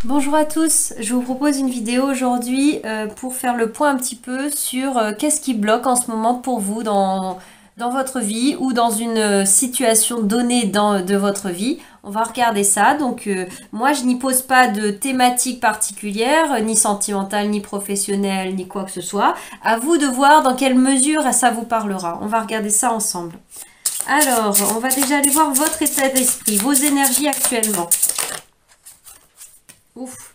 Bonjour à tous, je vous propose une vidéo aujourd'hui pour faire le point un petit peu sur qu'est-ce qui bloque en ce moment pour vous dans votre vie ou dans une situation donnée de votre vie. On va regarder ça. Donc moi je n'y pose pas de thématique particulière, ni sentimentale, ni professionnelle, ni quoi que ce soit. À vous de voir dans quelle mesure ça vous parlera. On va regarder ça ensemble. Alors, on va déjà aller voir votre état d'esprit, vos énergies actuellement. Ouf.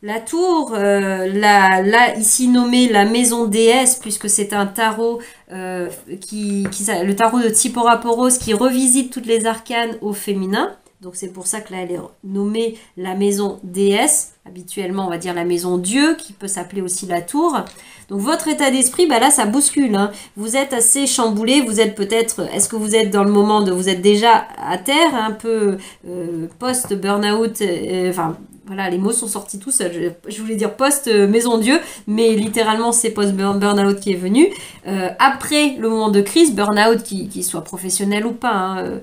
La tour, là ici nommée la maison déesse, puisque c'est un tarot le tarot de Tsipora Poros qui revisite toutes les arcanes au féminin. Donc c'est pour ça que là elle est nommée la maison déesse. Habituellement on va dire la maison Dieu, qui peut s'appeler aussi la tour. Donc votre état d'esprit, bah là ça bouscule. Hein. Vous êtes assez chamboulé, vous êtes peut-être, est-ce que vous êtes dans le moment de, vous êtes déjà à terre, un peu post-burnout, enfin voilà, les mots sont sortis tout seuls. Je voulais dire post-maison Dieu, mais littéralement c'est post-burnout qui est venu. Après le moment de crise, burnout qui soit professionnel ou pas, hein,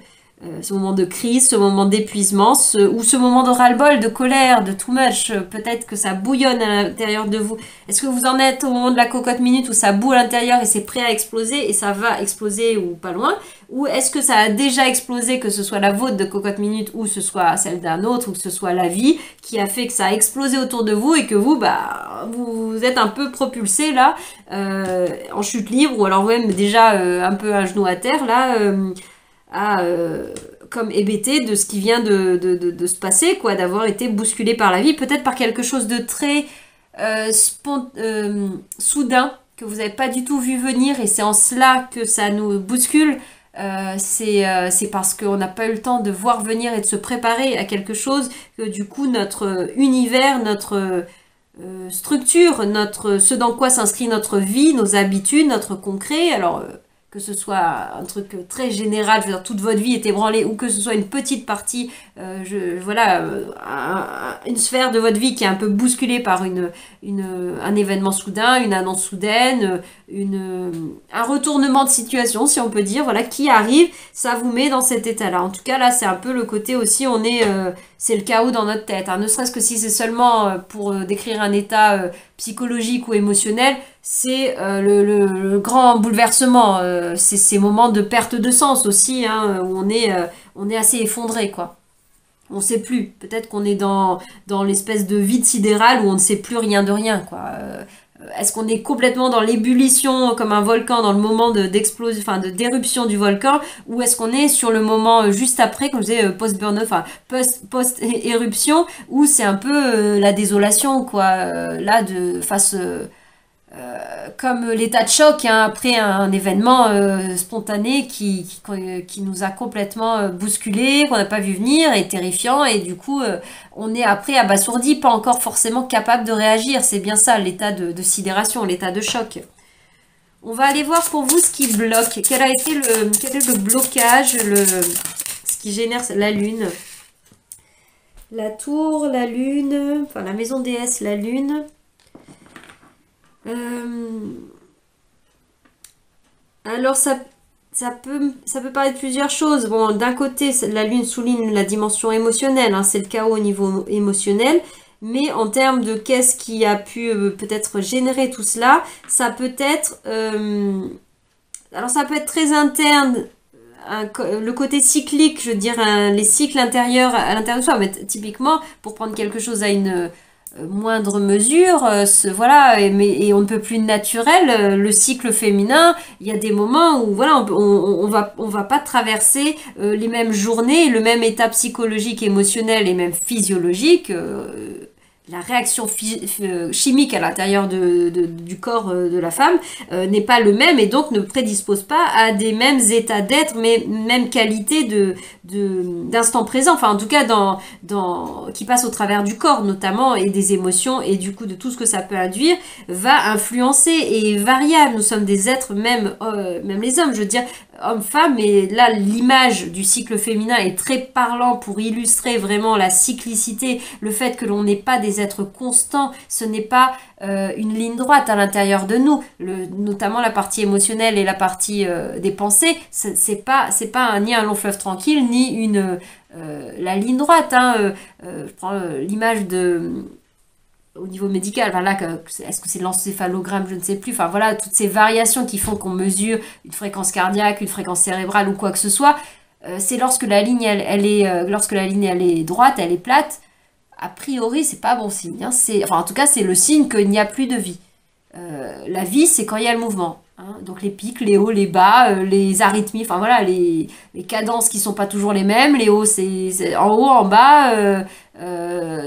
ce moment de crise, ce moment d'épuisement, ou ce moment de ras-le-bol, de colère, de too much, peut-être que ça bouillonne à l'intérieur de vous. Est-ce que vous en êtes au moment de la cocotte minute où ça boue à l'intérieur et c'est prêt à exploser et ça va exploser ou pas loin? Ou est-ce que ça a déjà explosé, que ce soit la vôtre de cocotte minute ou ce soit celle d'un autre ou que ce soit la vie qui a fait que ça a explosé autour de vous et que vous, bah, vous êtes un peu propulsé là, en chute libre ou alors même déjà un peu un genou à terre là, comme hébété de ce qui vient de se passer, quoi, d'avoir été bousculé par la vie, peut-être par quelque chose de très soudain, que vous n'avez pas du tout vu venir, et c'est en cela que ça nous bouscule. C'est parce qu'on n'a pas eu le temps de voir venir et de se préparer à quelque chose, que du coup notre univers, notre structure, ce dans quoi s'inscrit notre vie, nos habitudes, notre concret, alors que ce soit un truc très général, je veux dire toute votre vie est ébranlée, ou que ce soit une petite partie, voilà, une sphère de votre vie qui est un peu bousculée par un événement soudain, une annonce soudaine, un retournement de situation, si on peut dire, voilà, qui arrive, ça vous met dans cet état-là. En tout cas, là, c'est un peu le côté aussi, c'est le chaos dans notre tête, hein. Ne serait-ce que si c'est seulement pour décrire un état psychologique ou émotionnel, c'est le grand bouleversement, c'est ces moments de perte de sens aussi, hein, où on est assez effondré, quoi. On ne sait plus. Peut-être qu'on est dans l'espèce de vide sidéral où on ne sait plus rien de rien, quoi. Est-ce qu'on est complètement dans l'ébullition comme un volcan dans le moment d'explosion, enfin de d'éruption du volcan, ou est-ce qu'on est sur le moment juste après, comme je disais, post-burnout, enfin post-éruption, où c'est un peu la désolation, quoi, là de face comme l'état de choc, hein, après un événement spontané qui nous a complètement bousculé, qu'on n'a pas vu venir, et terrifiant, et du coup on est après abasourdi, pas encore forcément capable de réagir. C'est bien ça l'état de sidération, l'état de choc. On va aller voir pour vous ce qui bloque, quel est le blocage, ce qui génère la lune. La tour, la lune, enfin la maison déesse, la lune. Alors ça peut paraître plusieurs choses. Bon, d'un côté, la lune souligne la dimension émotionnelle, hein, c'est le chaos au niveau émotionnel, mais en termes de qu'est-ce qui a pu peut-être générer tout cela, ça peut être alors ça peut être très interne, le côté cyclique, je veux dire, les cycles intérieurs à l'intérieur de soi, mais typiquement pour prendre quelque chose à une moindre mesure, voilà, et on ne peut plus naturel, le cycle féminin, il y a des moments où voilà, on va pas traverser les mêmes journées, le même état psychologique, émotionnel et même physiologique. La réaction chimique à l'intérieur du corps de la femme n'est pas le même et donc ne prédispose pas à des mêmes états d'être, mais même qualité d'instant présent, enfin en tout cas qui passe au travers du corps notamment et des émotions et du coup de tout ce que ça peut induire, va influencer et est variable. Nous sommes des êtres, même les hommes, je veux dire, homme-femme, mais là l'image du cycle féminin est très parlant pour illustrer vraiment la cyclicité, le fait que l'on n'est pas des êtres constants, ce n'est pas une ligne droite à l'intérieur de nous, notamment la partie émotionnelle et la partie des pensées, c'est pas ni un long fleuve tranquille, ni la ligne droite. Je prends l'image au niveau médical, voilà, est-ce que c'est l'encéphalogramme, je ne sais plus, enfin voilà, toutes ces variations qui font qu'on mesure une fréquence cardiaque, une fréquence cérébrale ou quoi que ce soit, c'est lorsque la ligne elle est droite, elle est plate, a priori c'est pas bon signe, hein, enfin en tout cas c'est le signe qu'il n'y a plus de vie. La vie c'est quand il y a le mouvement, hein, donc les pics, les hauts, les bas, les arythmies, enfin voilà, les cadences qui sont pas toujours les mêmes, les hauts c'est en haut, en bas,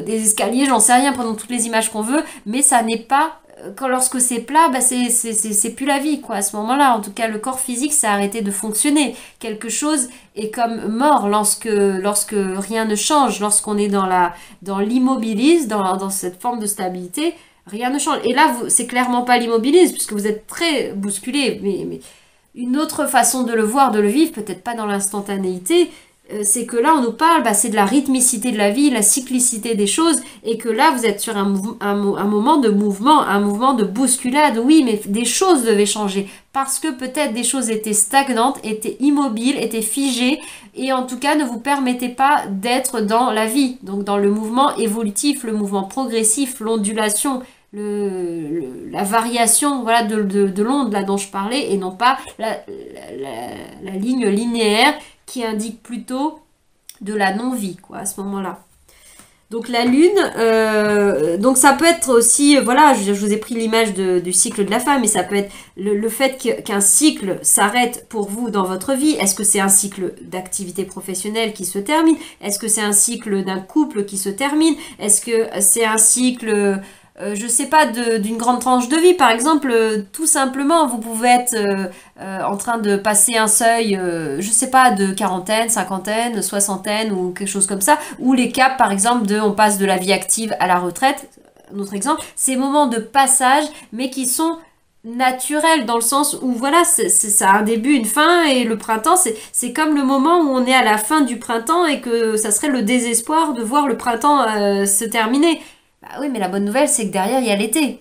des escaliers, j'en sais rien, prenons toutes les images qu'on veut, mais ça n'est pas, lorsque c'est plat, bah c'est plus la vie, quoi, à ce moment-là. En tout cas, le corps physique s'est arrêté de fonctionner. Quelque chose est comme mort lorsque rien ne change, lorsqu'on est dans l'immobilisme, dans cette forme de stabilité, rien ne change. Et là, c'est clairement pas l'immobilisme, puisque vous êtes très bousculé, mais une autre façon de le voir, de le vivre, peut-être pas dans l'instantanéité, c'est que là on nous parle, c'est de la rythmicité de la vie, la cyclicité des choses, et que là vous êtes sur un moment de mouvement, un mouvement de bousculade, oui, mais des choses devaient changer, parce que peut-être des choses étaient stagnantes, étaient immobiles, étaient figées, et en tout cas ne vous permettaient pas d'être dans la vie, donc dans le mouvement évolutif, le mouvement progressif, l'ondulation, la variation, voilà, de l'onde là dont je parlais, et non pas la ligne linéaire qui indique plutôt de la non-vie, quoi, à ce moment-là. Donc la lune, donc ça peut être aussi, voilà, je vous ai pris l'image du cycle de la femme, mais ça peut être le fait qu'un cycle s'arrête pour vous dans votre vie. Est-ce que c'est un cycle d'activité professionnelle qui se termine? Est-ce que c'est un cycle d'un couple qui se termine? Est-ce que c'est un cycle... je sais pas, d'une grande tranche de vie, par exemple, tout simplement, vous pouvez être en train de passer un seuil, je sais pas, de quarantaine, cinquantaine, soixantaine ou quelque chose comme ça, ou les caps, par exemple, on passe de la vie active à la retraite, notre exemple, ces moments de passage, mais qui sont naturels dans le sens où, voilà, ça a un début, une fin, et le printemps, c'est comme le moment où on est à la fin du printemps et que ça serait le désespoir de voir le printemps se terminer. Bah oui, mais la bonne nouvelle, c'est que derrière, il y a l'été.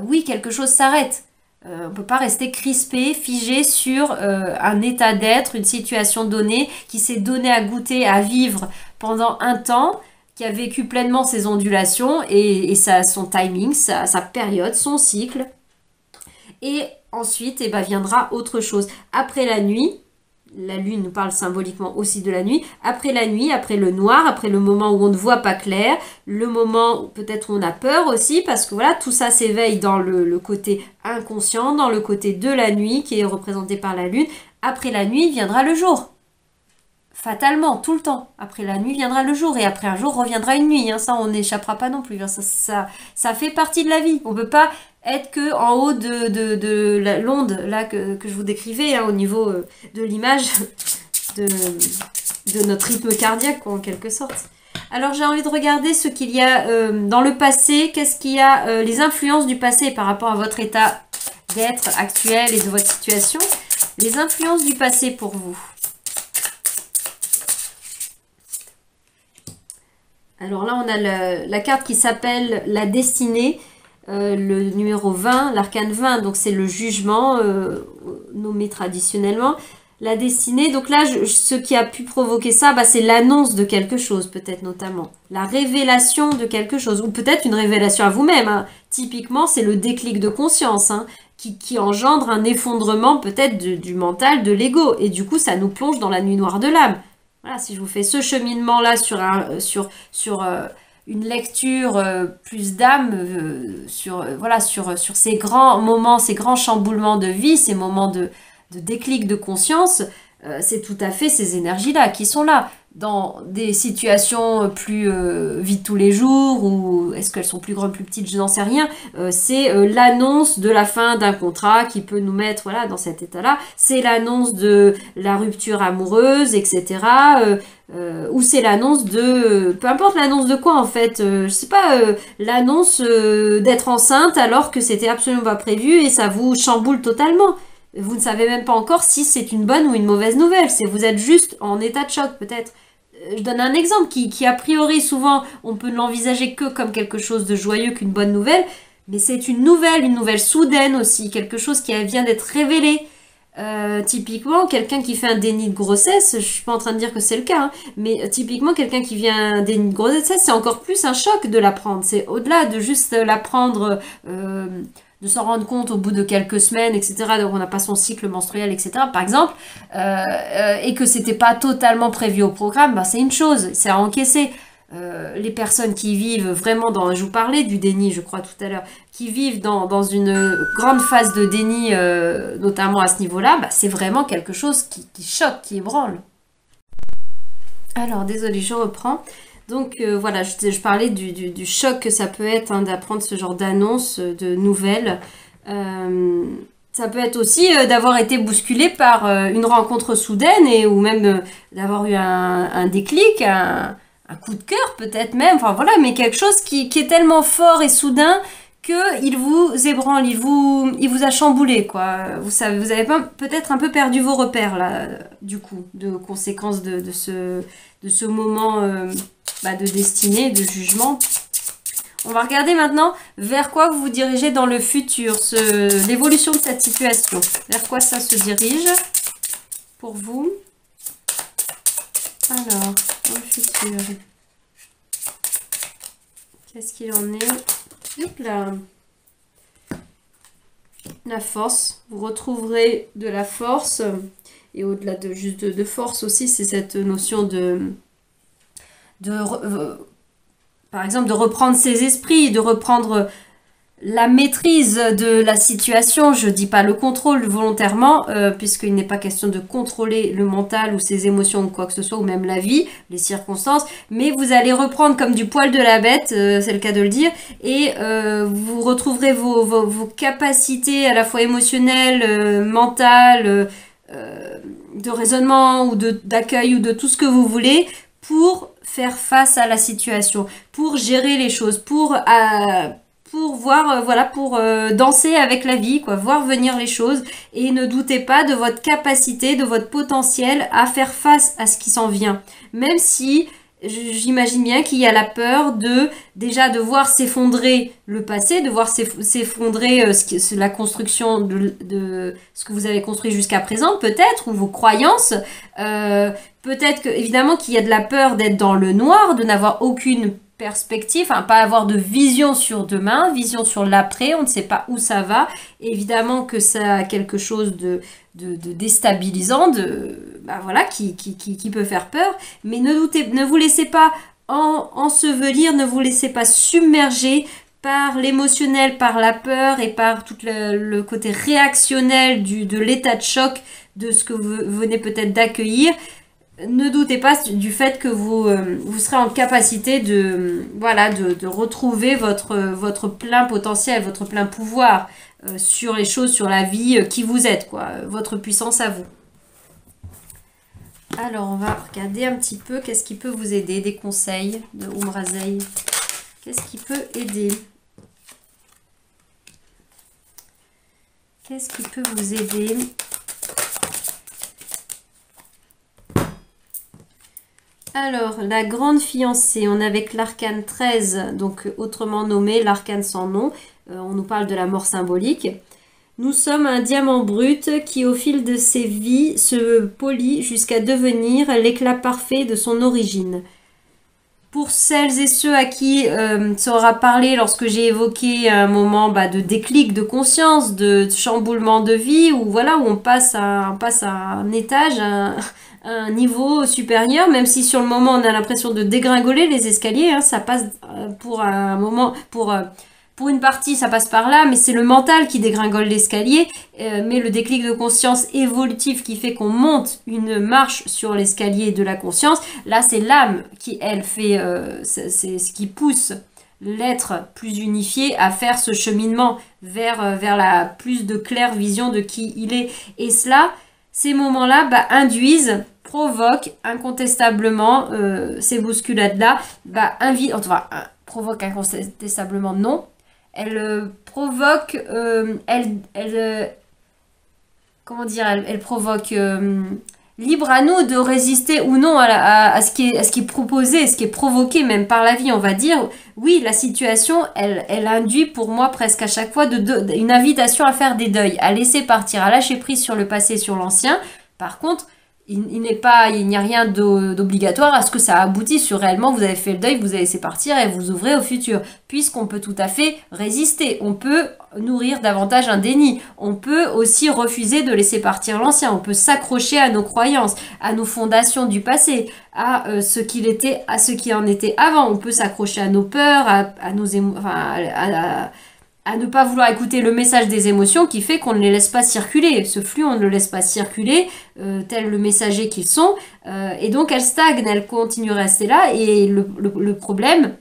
Oui, quelque chose s'arrête. On ne peut pas rester crispé, figé sur un état d'être, une situation donnée, qui s'est donné à goûter, à vivre pendant un temps, qui a vécu pleinement ses ondulations et son timing, sa période, son cycle. Et ensuite, viendra autre chose. Après la nuit, la lune nous parle symboliquement aussi de la nuit. Après la nuit, après le noir, après le moment où on ne voit pas clair, le moment où peut-être on a peur aussi, parce que voilà, tout ça s'éveille dans le côté inconscient, dans le côté de la nuit qui est représenté par la lune. Après la nuit viendra le jour. Fatalement, tout le temps. Après la nuit viendra le jour et après un jour reviendra une nuit. Hein. Ça, on n'échappera pas non plus. Hein. Ça fait partie de la vie. On ne peut pas être que en haut de l'onde là que je vous décrivais, hein, au niveau de l'image de notre rythme cardiaque, quoi, en quelque sorte. Alors j'ai envie de regarder ce qu'il y a dans le passé, qu'est-ce qu'il y a, les influences du passé par rapport à votre état d'être actuel et de votre situation. Les influences du passé pour vous. Alors là, on a la carte qui s'appelle la destinée, le numéro 20, l'arcane 20, donc c'est le jugement nommé traditionnellement. La destinée, donc là, ce qui a pu provoquer ça, c'est l'annonce de quelque chose, peut-être notamment. La révélation de quelque chose, ou peut-être une révélation à vous-même. Hein. Typiquement, c'est le déclic de conscience, hein, qui engendre un effondrement peut-être du mental, de l'ego. Et du coup, ça nous plonge dans la nuit noire de l'âme. Voilà, si je vous fais ce cheminement-là sur une lecture plus d'âme, sur ces grands moments, ces grands chamboulements de vie, ces moments de déclic de conscience, c'est tout à fait ces énergies-là qui sont là. Dans des situations plus vie de tous les jours, ou est-ce qu'elles sont plus grandes, plus petites, je n'en sais rien, c'est l'annonce de la fin d'un contrat qui peut nous mettre dans cet état-là, c'est l'annonce de la rupture amoureuse, etc., ou c'est l'annonce de... peu importe l'annonce de quoi en fait, je sais pas, l'annonce d'être enceinte alors que c'était absolument pas prévu et ça vous chamboule totalement. vous ne savez même pas encore si c'est une bonne ou une mauvaise nouvelle. Vous êtes juste en état de choc peut-être. Je donne un exemple qui a priori souvent on peut l'envisager que comme quelque chose de joyeux qu'une bonne nouvelle, mais c'est une nouvelle soudaine aussi, quelque chose qui vient d'être révélé. Typiquement, quelqu'un qui fait un déni de grossesse, je suis pas en train de dire que c'est le cas, hein, mais typiquement quelqu'un qui vient un déni de grossesse, c'est encore plus un choc de l'apprendre. C'est au-delà de juste l'apprendre, de s'en rendre compte au bout de quelques semaines, etc. Donc on n'a pas son cycle menstruel, etc. Par exemple, et que c'était pas totalement prévu au programme, bah, c'est une chose, c'est à encaisser. Les personnes qui vivent vraiment dans, je vous parlais du déni, je crois tout à l'heure, qui vivent dans une grande phase de déni, notamment à ce niveau-là, bah, c'est vraiment quelque chose qui choque, qui ébranle. Alors, désolée, je reprends. Donc voilà, je parlais du choc que ça peut être hein, d'apprendre ce genre d'annonce, de nouvelles. Ça peut être aussi d'avoir été bousculé par une rencontre soudaine ou même d'avoir eu un déclic, un coup de cœur peut-être même, enfin voilà, mais quelque chose qui est tellement fort et soudain qu'il vous ébranle, il vous a chamboulé, quoi. Vous savez, vous avez peut-être un peu perdu vos repères, là, du coup, de conséquence de ce moment de destinée, de jugement. On va regarder maintenant vers quoi vous vous dirigez dans le futur, l'évolution de cette situation. Vers quoi ça se dirige pour vous? Alors, dans le futur, qu'est-ce qu'il en est? Hop là. La force, vous retrouverez de la force, et au-delà de juste de force aussi, c'est cette notion par exemple, de reprendre ses esprits, de reprendre la maîtrise de la situation, je dis pas le contrôle volontairement, puisqu'il n'est pas question de contrôler le mental ou ses émotions ou quoi que ce soit, ou même la vie, les circonstances, mais vous allez reprendre comme du poil de la bête, c'est le cas de le dire, et vous retrouverez vos capacités à la fois émotionnelles, mentales, de raisonnement ou d'accueil ou de tout ce que vous voulez pour faire face à la situation, pour gérer les choses, pour voir, pour danser avec la vie, quoi, voir venir les choses et ne doutez pas de votre capacité, de votre potentiel à faire face à ce qui s'en vient. Même si j'imagine bien qu'il y a la peur déjà de voir s'effondrer le passé, de voir s'effondrer la construction de ce que vous avez construit jusqu'à présent, peut-être, ou vos croyances. Peut-être que, évidemment, qu'il y a de la peur d'être dans le noir, de n'avoir aucune perspective, enfin pas avoir de vision sur demain, vision sur l'après, on ne sait pas où ça va. Évidemment que ça a quelque chose de déstabilisant, qui peut faire peur, mais ne vous laissez pas ensevelir, ne vous laissez pas submerger par l'émotionnel, par la peur et par tout le côté réactionnel de l'état de choc de ce que vous venez peut-être d'accueillir. Ne doutez pas du fait que vous serez en capacité de retrouver votre plein potentiel, votre plein pouvoir sur les choses, sur la vie qui vous êtes, quoi, votre puissance à vous. Alors, on va regarder un petit peu qu'est-ce qui peut vous aider, des conseils de Umrazei. Qu'est-ce qui peut aider? Qu'est-ce qui peut vous aider? Alors, la grande fiancée, on est avec l'arcane 13, donc autrement nommé l'arcane sans nom. On nous parle de la mort symbolique. Nous sommes un diamant brut qui, au fil de ses vies, se polit jusqu'à devenir l'éclat parfait de son origine. Pour celles et ceux à qui ça aura parlé lorsque j'ai évoqué un moment de déclic de conscience, de chamboulement de vie, où on passe à un étage, un niveau supérieur, même si sur le moment on a l'impression de dégringoler les escaliers, hein, ça passe pour un moment, pour une partie ça passe par là, mais c'est le mental qui dégringole l'escalier, mais le déclic de conscience évolutif qui fait qu'on monte une marche sur l'escalier de la conscience, là c'est l'âme qui elle fait, c'est ce qui pousse l'être plus unifié à faire ce cheminement vers la plus de claire vision de qui il est, et cela, ces moments-là provoquent incontestablement ces bousculades-là, provoquent incontestablement non. Elle provoque, comment dire, elle provoque libre à nous de résister ou non à ce qui est proposé, ce qui est provoqué même par la vie, on va dire. Oui, la situation, elle induit pour moi presque à chaque fois une invitation à faire des deuils, à laisser partir, à lâcher prise sur le passé, sur l'ancien. Par contre, il n'y a rien d'obligatoire à ce que ça aboutisse sur réellement vous avez fait le deuil, vous avez laissé partir et vous ouvrez au futur. Puisqu'on peut tout à fait résister, on peut nourrir davantage un déni, on peut aussi refuser de laisser partir l'ancien, on peut s'accrocher à nos croyances, à nos fondations du passé, à ce qu'il était, à ce qui en était avant. On peut s'accrocher à nos peurs, à nos à ne pas vouloir écouter le message des émotions qui fait qu'on ne les laisse pas circuler. Ce flux, on ne le laisse pas circuler, tel le messager qu'ils sont, et donc elles stagnent, elles continuent à rester là, et le problème,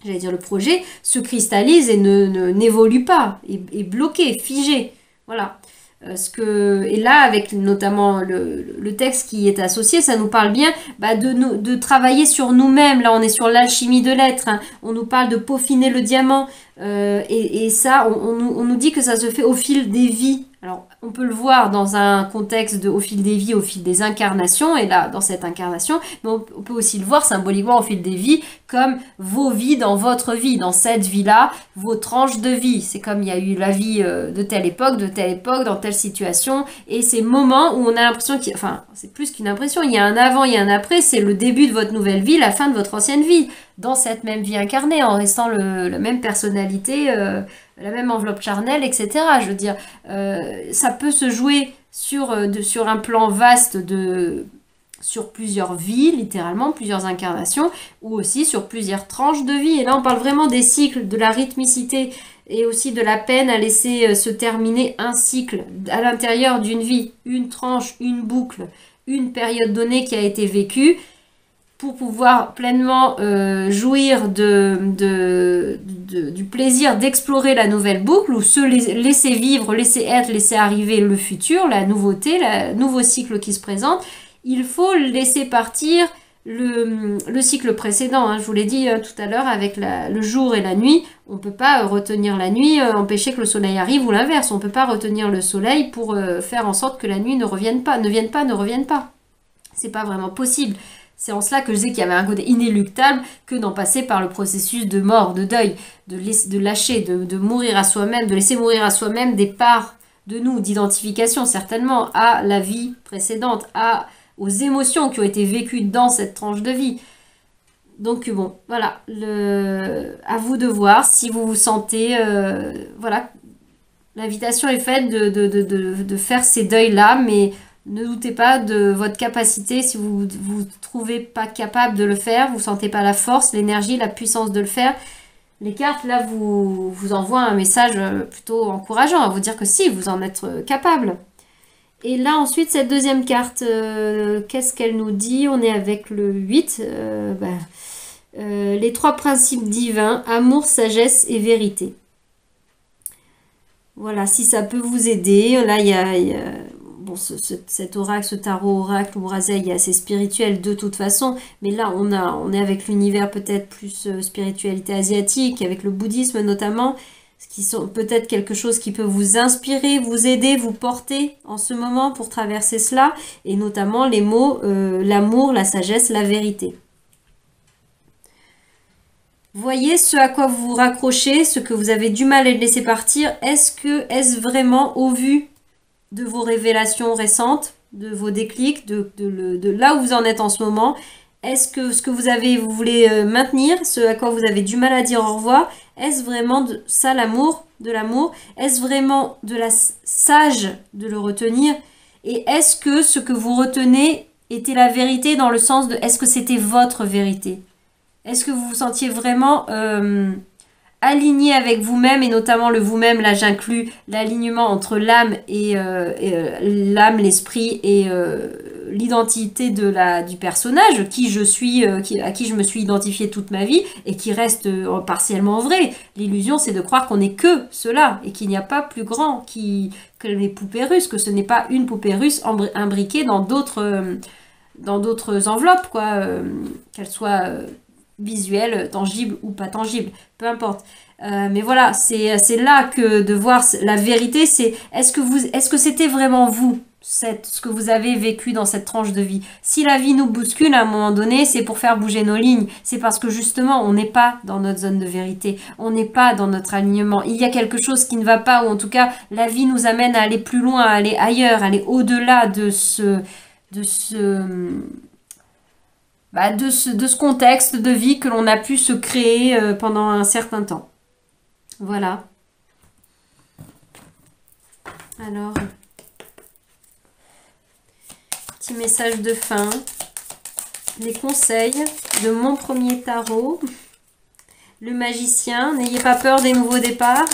j'allais dire le projet, se cristallise et n'évolue pas, est bloqué, figé. Voilà. Et là, avec notamment le texte qui est associé, ça nous parle bien de travailler sur nous-mêmes. Là, on est sur l'alchimie de l'être. Hein. On nous parle de peaufiner le diamant. Et ça, on nous dit que ça se fait au fil des vies. Alors, on peut le voir dans un contexte au fil des vies, au fil des incarnations, et là, dans cette incarnation, mais on peut aussi le voir symboliquement au fil des vies, comme vos vies dans votre vie, dans cette vie-là, vos tranches de vie. C'est comme il y a eu la vie de telle époque, dans telle situation, et ces moments où on a l'impression enfin, c'est plus qu'une impression, il y a un avant, il y a un après, c'est le début de votre nouvelle vie, la fin de votre ancienne vie, dans cette même vie incarnée, en restant la même personnalité, la même enveloppe charnelle, etc. Je veux dire, ça peut se jouer sur un plan vaste sur plusieurs vies, littéralement, plusieurs incarnations, ou aussi sur plusieurs tranches de vie. Et là, on parle vraiment des cycles, de la rythmicité, et aussi de la peine à laisser se terminer un cycle à l'intérieur d'une vie, une tranche, une boucle, une période donnée qui a été vécue, pour pouvoir pleinement jouir du plaisir d'explorer la nouvelle boucle, ou se laisser vivre, laisser être, laisser arriver le futur, la nouveauté, le nouveau cycle qui se présente. Il faut laisser partir le cycle précédent. Hein. Je vous l'ai dit tout à l'heure avec le jour et la nuit. On ne peut pas retenir la nuit, empêcher que le soleil arrive, ou l'inverse. On ne peut pas retenir le soleil pour faire en sorte que la nuit ne revienne pas. C'est pas vraiment possible. C'est en cela que je disais qu'il y avait un côté inéluctable que d'en passer par le processus de mort, de deuil, de lâcher, de mourir à soi-même, de laisser mourir à soi-même des parts de nous, d'identification certainement à la vie précédente, aux émotions qui ont été vécues dans cette tranche de vie. Donc bon, voilà, à vous de voir si vous vous sentez, voilà, l'invitation est faite de faire ces deuils-là, mais ne doutez pas de votre capacité. Si vous vous trouvez pas capable de le faire, vous sentez pas la force, l'énergie, la puissance de le faire, les cartes là vous envoient un message plutôt encourageant à vous dire que si, vous en êtes capable. Et là ensuite cette deuxième carte, qu'est-ce qu'elle nous dit? On est avec le 8, les trois principes divins, amour, sagesse et vérité. Voilà, si ça peut vous aider, là il y a bon, cet oracle, ce tarot oracle ou braseille est assez spirituel de toute façon, mais là on est avec l'univers peut-être plus spiritualité asiatique, avec le bouddhisme notamment, ce qui sont peut-être quelque chose qui peut vous inspirer, vous aider, vous porter en ce moment pour traverser cela, et notamment les mots l'amour, la sagesse, la vérité. Voyez ce à quoi vous vous raccrochez, ce que vous avez du mal à laisser partir. Est-ce vraiment au vu de vos révélations récentes, de vos déclics, de là où vous en êtes en ce moment? Est-ce que ce que vous voulez maintenir, ce à quoi vous avez du mal à dire au revoir, est-ce vraiment ça l'amour, de l'amour? Est-ce vraiment de la sage de le retenir? Et est-ce que ce que vous retenez était la vérité dans le sens de est-ce que c'était votre vérité? Est-ce que vous vous sentiez vraiment aligné avec vous-même, et notamment le vous-même, là j'inclus l'alignement entre l'âme et l'âme, l'esprit et l'identité du personnage, qui je suis, à qui je me suis identifiée toute ma vie et qui reste partiellement vrai. L'illusion, c'est de croire qu'on n'est que cela et qu'il n'y a pas plus grand que les poupées russes, que ce n'est pas une poupée russe imbriquée dans d'autres enveloppes, quoi, qu'elles soient visuel, tangible ou pas tangible, peu importe. Mais voilà, c'est là que de voir la vérité, c'est est-ce que c'était vraiment vous, ce que vous avez vécu dans cette tranche de vie. Si la vie nous bouscule à un moment donné, c'est pour faire bouger nos lignes. C'est parce que justement, on n'est pas dans notre zone de vérité. On n'est pas dans notre alignement. Il y a quelque chose qui ne va pas, ou en tout cas, la vie nous amène à aller plus loin, à aller ailleurs, à aller au-delà de ce contexte de vie que l'on a pu se créer pendant un certain temps. Voilà. Alors, petit message de fin. Les conseils de mon premier tarot. Le magicien. N'ayez pas peur des nouveaux départs.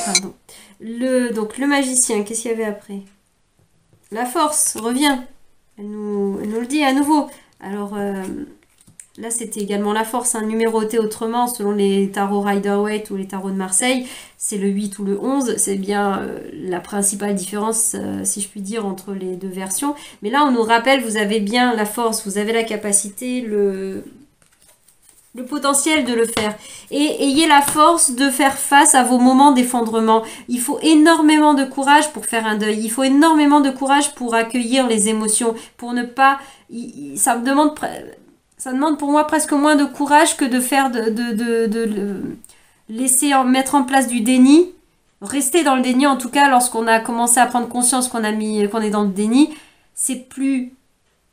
Pardon. Donc le magicien, qu'est-ce qu'il y avait après? La force revient. Elle nous le dit à nouveau. Alors là, c'était également la force, numéroté autrement selon les tarots Rider-Waite ou les tarots de Marseille. C'est le 8 ou le 11. C'est bien la principale différence, si je puis dire, entre les deux versions. Mais là, on nous rappelle, vous avez bien la force, vous avez la capacité, le potentiel de le faire. Et ayez la force de faire face à vos moments d'effondrement. Il faut énormément de courage pour faire un deuil. Il faut énormément de courage pour accueillir les émotions, pour ne pas... Ça demande pour moi presque moins de courage que de faire mettre en place du déni. Rester dans le déni, en tout cas, lorsqu'on a commencé à prendre conscience qu'on est dans le déni, c'est plus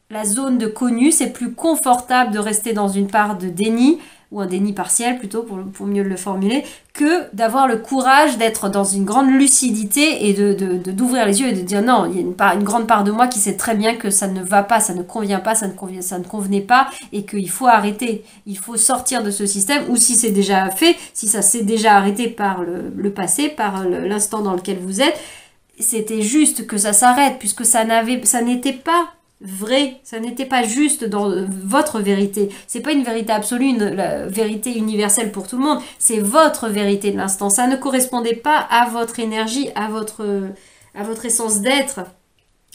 la zone de connu, c'est plus confortable de rester dans une part de déni, ou un déni partiel plutôt, pour mieux le formuler, que d'avoir le courage d'être dans une grande lucidité et d'ouvrir les yeux et de dire non, il y a une grande part de moi qui sait très bien que ça ne va pas, ça ne convient pas, ça ne convenait pas, et qu'il faut arrêter. Il faut sortir de ce système, ou si c'est déjà fait, si ça s'est déjà arrêté par le passé, par l'instant dans lequel vous êtes, c'était juste que ça s'arrête, puisque ça n'était pas vrai, ça n'était pas juste dans votre vérité. C'est pas une vérité absolue, la vérité universelle pour tout le monde. C'est votre vérité de l'instant. Ça ne correspondait pas à votre énergie, à votre essence d'être.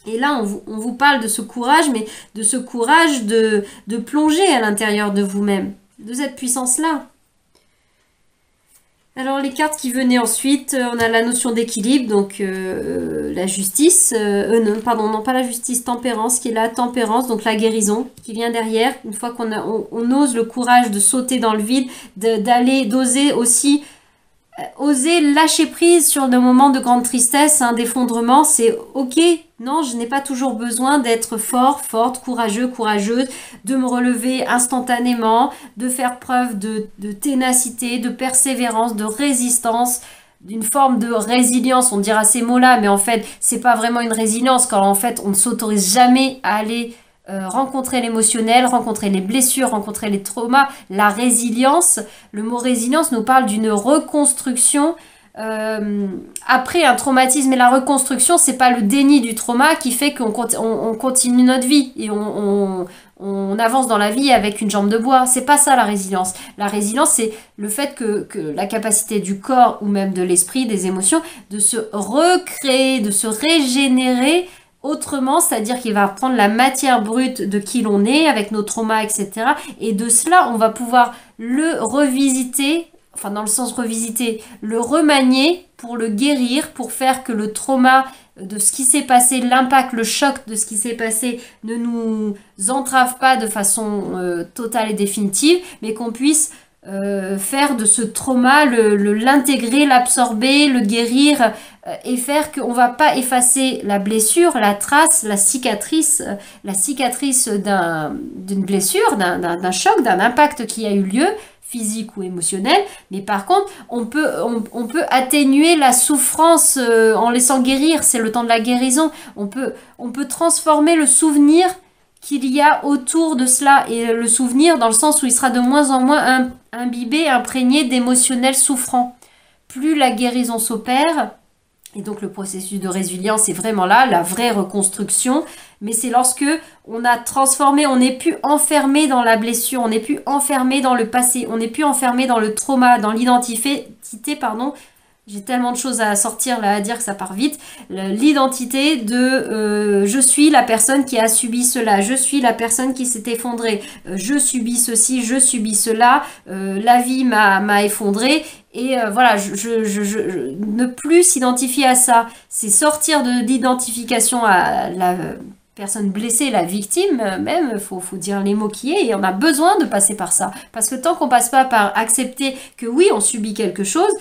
Et là, on vous parle de ce courage, mais de ce courage de plonger à l'intérieur de vous-même, de cette puissance-là. Alors les cartes qui venaient ensuite, on a la notion d'équilibre, donc la justice, non, pardon, non pas la justice, tempérance, qui est la tempérance, donc la guérison qui vient derrière, une fois qu'on ose le courage de sauter dans le vide, d'oser aussi, oser lâcher prise sur des moments de grande tristesse, d'effondrement, c'est ok, non, je n'ai pas toujours besoin d'être fort, forte, courageux, courageuse, de me relever instantanément, de faire preuve de ténacité, de persévérance, de résistance, d'une forme de résilience, on dira ces mots-là, mais en fait, c'est pas vraiment une résilience, quand en fait, on ne s'autorise jamais à aller rencontrer l'émotionnel, rencontrer les blessures, rencontrer les traumas. La résilience, le mot résilience nous parle d'une reconstruction après un traumatisme, et la reconstruction, c'est pas le déni du trauma qui fait qu'on continue notre vie et on avance dans la vie avec une jambe de bois. C'est pas ça la résilience. La résilience, c'est le fait que la capacité du corps ou même de l'esprit, des émotions, de se recréer, de se régénérer autrement, c'est-à-dire qu'il va prendre la matière brute de qui l'on est, avec nos traumas, etc. Et de cela, on va pouvoir le revisiter, enfin dans le sens revisiter, le remanier pour le guérir, pour faire que le trauma de ce qui s'est passé, l'impact, le choc de ce qui s'est passé ne nous entrave pas de façon totale et définitive, mais qu'on puisse faire de ce trauma, l'intégrer, l'absorber, le guérir et faire qu'on va pas effacer la blessure, la trace, la cicatrice d'une blessure, d'un choc, d'un impact qui a eu lieu, physique ou émotionnel, mais par contre, on peut atténuer la souffrance en laissant guérir, c'est le temps de la guérison. On peut transformer le souvenir qu'il y a autour de cela, et le souvenir dans le sens où il sera de moins en moins imbibé, imprégné d'émotionnels souffrants. Plus la guérison s'opère, et donc le processus de résilience est vraiment là, la vraie reconstruction, mais c'est lorsque on a transformé, on n'est plus enfermé dans la blessure, on n'est plus enfermé dans le passé, on n'est plus enfermé dans le trauma, dans l'identité, J'ai tellement de choses à sortir là, à dire que ça part vite. L'identité de je suis la personne qui a subi cela, je suis la personne qui s'est effondrée, je subis ceci, je subis cela, la vie m'a effondrée. Et voilà, ne plus s'identifier à ça, c'est sortir de l'identification à la personne blessée, la victime, même, faut dire les mots qui est, et on a besoin de passer par ça. Parce que tant qu'on passe pas par accepter que oui, on subit quelque chose,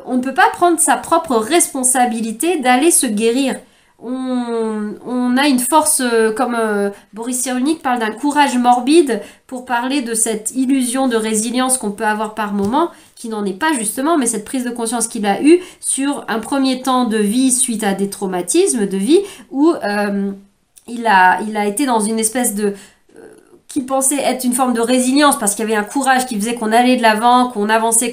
on ne peut pas prendre sa propre responsabilité d'aller se guérir. On a une force, comme Boris Cyrulnik parle d'un courage morbide pour parler de cette illusion de résilience qu'on peut avoir par moment, qui n'en est pas justement, mais cette prise de conscience qu'il a eue sur un premier temps de vie suite à des traumatismes de vie, où il a été dans une espèce de qui pensait être une forme de résilience parce qu'il y avait un courage qui faisait qu'on allait de l'avant, qu'on avançait,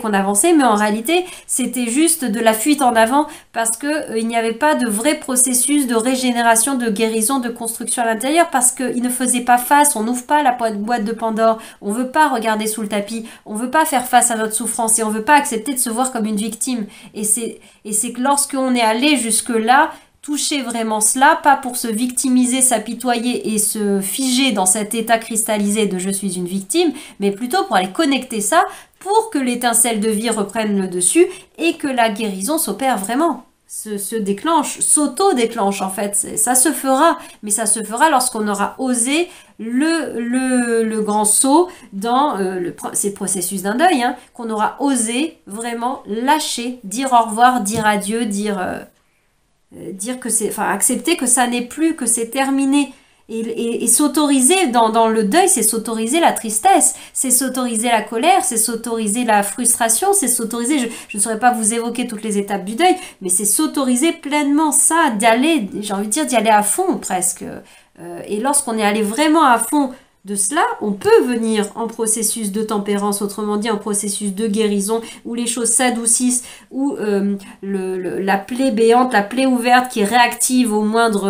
mais en réalité, c'était juste de la fuite en avant parce que il n'y avait pas de vrai processus de régénération, de guérison, de construction à l'intérieur parce qu'il ne faisait pas face, on n'ouvre pas la boîte de Pandore, on veut pas regarder sous le tapis, on veut pas faire face à notre souffrance et on veut pas accepter de se voir comme une victime. Et c'est que lorsqu'on est allé jusque-là, toucher vraiment cela, pas pour se victimiser, s'apitoyer et se figer dans cet état cristallisé de je suis une victime, mais plutôt pour aller connecter ça pour que l'étincelle de vie reprenne le dessus et que la guérison s'opère vraiment. Se déclenche, s'auto-déclenche en fait. Ça se fera, mais ça se fera lorsqu'on aura osé le grand saut dans c'est le processus d'un deuil, hein, qu'on aura osé vraiment lâcher, dire au revoir, dire adieu, dire que c'est, enfin, accepter que ça n'est plus, que c'est terminé. Et s'autoriser dans le deuil, c'est s'autoriser la tristesse, c'est s'autoriser la colère, c'est s'autoriser la frustration, c'est s'autoriser, je ne saurais pas vous évoquer toutes les étapes du deuil, mais c'est s'autoriser pleinement ça, d'aller, j'ai envie de dire, d'y aller à fond presque. Et lorsqu'on est allé vraiment à fond de cela, on peut venir en processus de tempérance, autrement dit en processus de guérison, où les choses s'adoucissent, où la plaie béante, la plaie ouverte qui est réactive au moindre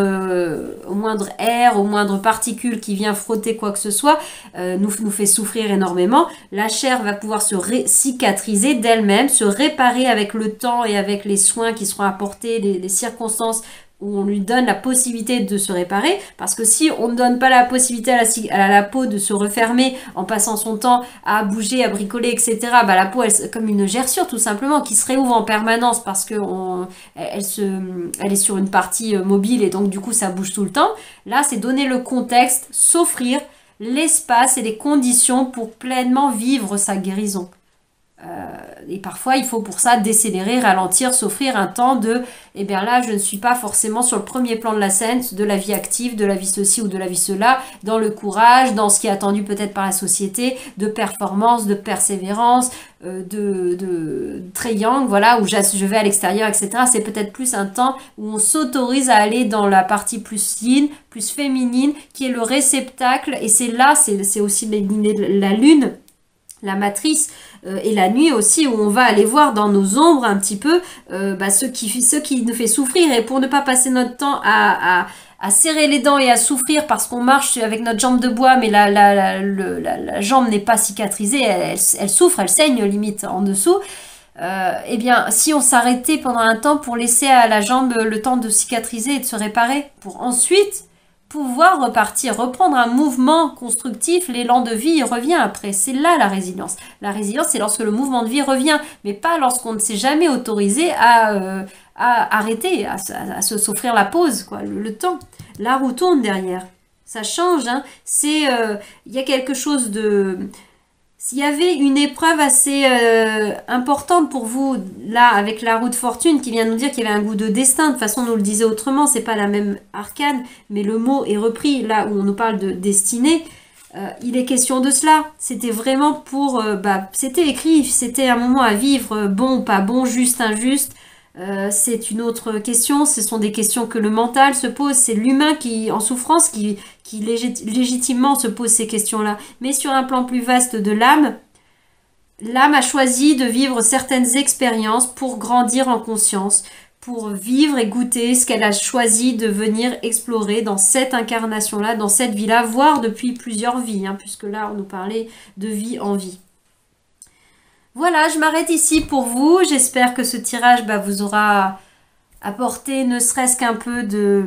air, aux moindres particules qui vient frotter quoi que ce soit, nous fait souffrir énormément. La chair va pouvoir se cicatriser d'elle-même, se réparer avec le temps et avec les soins qui seront apportés, les circonstances où on lui donne la possibilité de se réparer, parce que si on ne donne pas la possibilité à la peau de se refermer en passant son temps à bouger, à bricoler, etc., bah la peau, elle, comme une gerçure tout simplement, qui se réouvre en permanence parce que elle est sur une partie mobile et donc du coup ça bouge tout le temps. Là, c'est donner le contexte, s'offrir l'espace et les conditions pour pleinement vivre sa guérison. Et parfois, il faut pour ça décélérer, ralentir, s'offrir un temps de eh bien là, je ne suis pas forcément sur le premier plan de la scène, de la vie active, de la vie ceci ou de la vie cela, dans le courage, dans ce qui est attendu peut-être par la société, de performance, de persévérance, de triangle, voilà, où je vais à l'extérieur, etc. C'est peut-être plus un temps où on s'autorise à aller dans la partie plus yin, plus féminine, qui est le réceptacle, et c'est là, c'est aussi la lune, la matrice, et la nuit aussi, où on va aller voir dans nos ombres un petit peu ce qui nous fait souffrir, et pour ne pas passer notre temps à serrer les dents et à souffrir parce qu'on marche avec notre jambe de bois, mais la jambe n'est pas cicatrisée, elle souffre, elle saigne limite en dessous. Eh bien, si on s'arrêtait pendant un temps pour laisser à la jambe le temps de cicatriser et de se réparer, pour ensuite pouvoir repartir, reprendre un mouvement constructif, l'élan de vie revient après. C'est là la résilience. La résilience, c'est lorsque le mouvement de vie revient, mais pas lorsqu'on ne s'est jamais autorisé à arrêter, à s'offrir la pause, quoi, le temps. La roue tourne derrière. Ça change, hein. Il y a quelque chose de... S'il y avait une épreuve assez importante pour vous, là, avec la roue de fortune, qui vient nous dire qu'il y avait un goût de destin, de toute façon, on nous le disait autrement, c'est pas la même arcane, mais le mot est repris, là où on nous parle de destinée, il est question de cela. C'était vraiment pour... c'était écrit, c'était un moment à vivre, bon ou pas bon, juste, injuste. C'est une autre question, ce sont des questions que le mental se pose, c'est l'humain qui, en souffrance, qui légitimement se pose ces questions-là. Mais sur un plan plus vaste de l'âme, l'âme a choisi de vivre certaines expériences pour grandir en conscience, pour vivre et goûter ce qu'elle a choisi de venir explorer dans cette incarnation-là, dans cette vie-là, voire depuis plusieurs vies, hein, puisque là on nous parlait de vie en vie. Voilà, je m'arrête ici pour vous. J'espère que ce tirage vous aura apporté ne serait-ce qu'un peu de...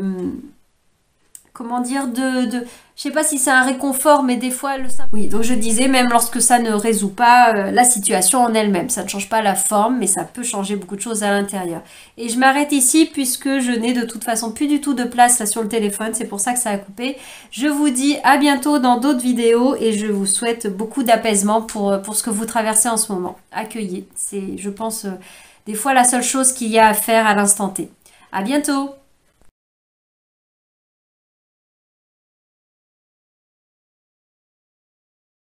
Comment dire, je sais pas si c'est un réconfort, mais des fois, oui, donc je disais, même lorsque ça ne résout pas la situation en elle-même, ça ne change pas la forme, mais ça peut changer beaucoup de choses à l'intérieur. Et je m'arrête ici puisque je n'ai de toute façon plus du tout de place là sur le téléphone, c'est pour ça que ça a coupé. Je vous dis à bientôt dans d'autres vidéos et je vous souhaite beaucoup d'apaisement pour ce que vous traversez en ce moment. Accueillez, c'est, je pense, des fois la seule chose qu'il y a à faire à l'instant T. À bientôt!